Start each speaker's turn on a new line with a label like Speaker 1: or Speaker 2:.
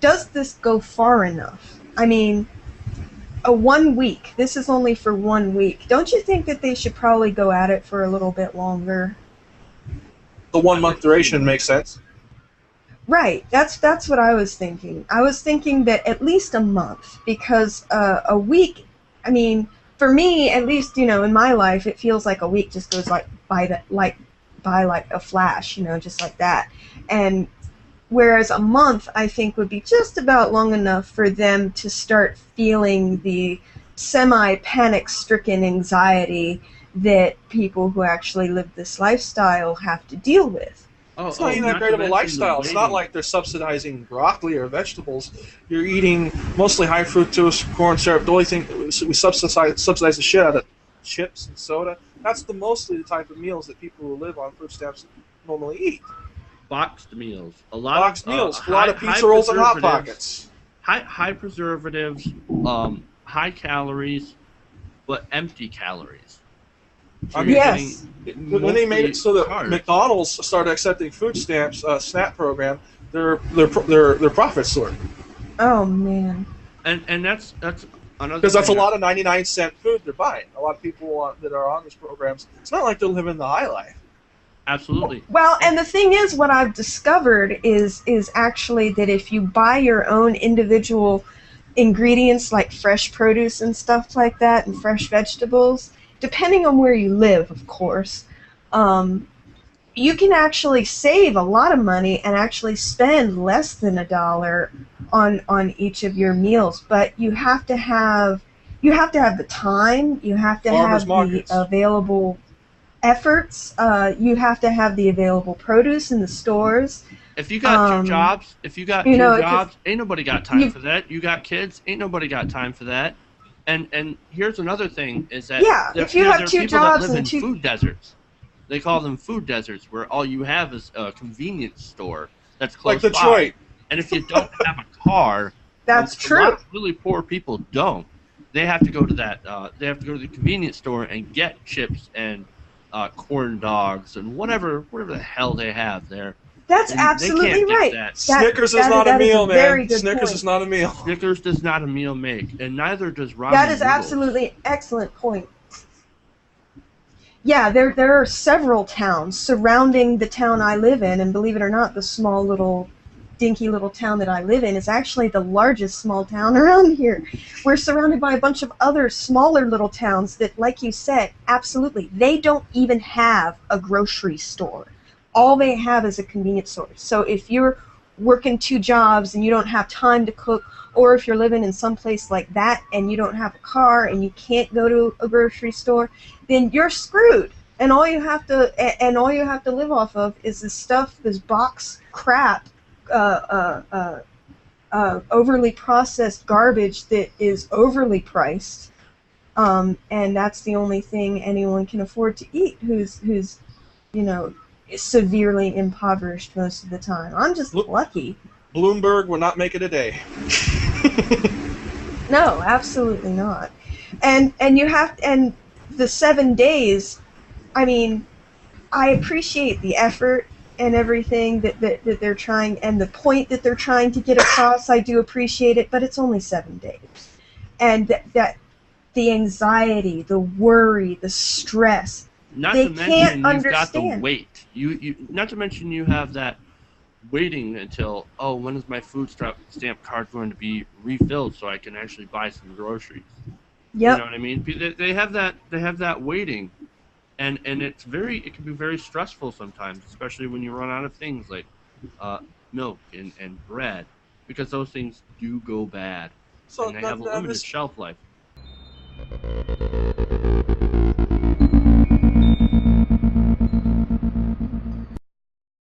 Speaker 1: does this go far enough? I mean, a 1 week. This is only for 1 week. Don't you think that they should probably go at it for a little bit longer?
Speaker 2: The 1 month duration makes sense.
Speaker 1: Right. That's what I was thinking. I was thinking that at least a month, because a week. I mean, for me, at least, you know, in my life, it feels like a week just goes by like a flash, you know, just like that. And whereas a month, I think, would be just about long enough for them to start feeling the semi-panic-stricken anxiety that people who actually live this lifestyle have to deal with.
Speaker 2: It's not even that great of a lifestyle. It's not like they're subsidizing broccoli or vegetables. You're eating mostly high fructose corn syrup. The only thing we subsidize the shit out of chips and soda. That's mostly the type of meals that people who live on food stamps normally eat.
Speaker 3: Boxed meals. A lot
Speaker 2: of pizza rolls and Hot Pockets.
Speaker 3: High preservatives, high calories, but empty calories. So
Speaker 2: I mean,
Speaker 1: yes.
Speaker 2: When they made it so that carbs. McDonald's started accepting food stamps, SNAP program, their profits soared.
Speaker 1: Oh man.
Speaker 3: And that's another.
Speaker 2: Because that's a lot of 99-cent food they're buying. A lot of people that are on these programs, it's not like they're living the high life.
Speaker 3: Absolutely.
Speaker 1: Well, and the thing is, what I've discovered is actually that if you buy your own individual ingredients, like fresh produce and stuff like that, and fresh vegetables, depending on where you live, of course, you can actually save a lot of money and actually spend less than $1 on each of your meals. But you have to have the time, you have to have the available efforts, you have to have the available produce in the stores.
Speaker 3: If you got two jobs, ain't nobody got time for that. You got kids, ain't nobody got time for that. And here's another thing is that
Speaker 1: if you have two jobs
Speaker 3: that live in food deserts. They call them food deserts, where all you have is a convenience store that's close by.
Speaker 2: Like Detroit.
Speaker 3: And if you don't have a car,
Speaker 1: that's true.
Speaker 3: A lot of really poor people don't. They have to go to that. They have to go to the convenience store and get chips and corn dogs and whatever the hell they have there.
Speaker 1: That's absolutely right.
Speaker 2: Snickers is not a meal, man. Snickers is not a meal.
Speaker 3: Snickers does not a meal make, and neither does ramen
Speaker 1: That is
Speaker 3: noodles.
Speaker 1: absolutely excellent point. Yeah, there are several towns surrounding the town I live in, and believe it or not, the small little dinky little town that I live in is actually the largest small town around here. We're surrounded by a bunch of other smaller little towns that, like you said, absolutely, they don't even have a grocery store. All they have is a convenience store. So if you're working 2 jobs and you don't have time to cook, or if you're living in some place like that and you don't have a car and you can't go to a grocery store, then you're screwed. And all you have to live off of is this box crap, overly processed garbage that is overly priced, and that's the only thing anyone can afford to eat who's severely impoverished most of the time. I'm just lucky.
Speaker 2: Bloomberg will not make it a day.
Speaker 1: No, absolutely not. And the 7 days, I mean, I appreciate the effort and everything that they're trying, and the point that they're trying to get across. I do appreciate it, but it's only 7 days. And that the anxiety, the worry, the stress, they can't understand.
Speaker 3: You've got the wait. You not to mention you have that waiting until, when is my food stamp card going to be refilled so I can actually buy some groceries?
Speaker 1: Yep.
Speaker 3: You know what I mean? They have that waiting, and it can be very stressful sometimes, especially when you run out of things like milk and bread, because those things do go bad, and they have a limited shelf life.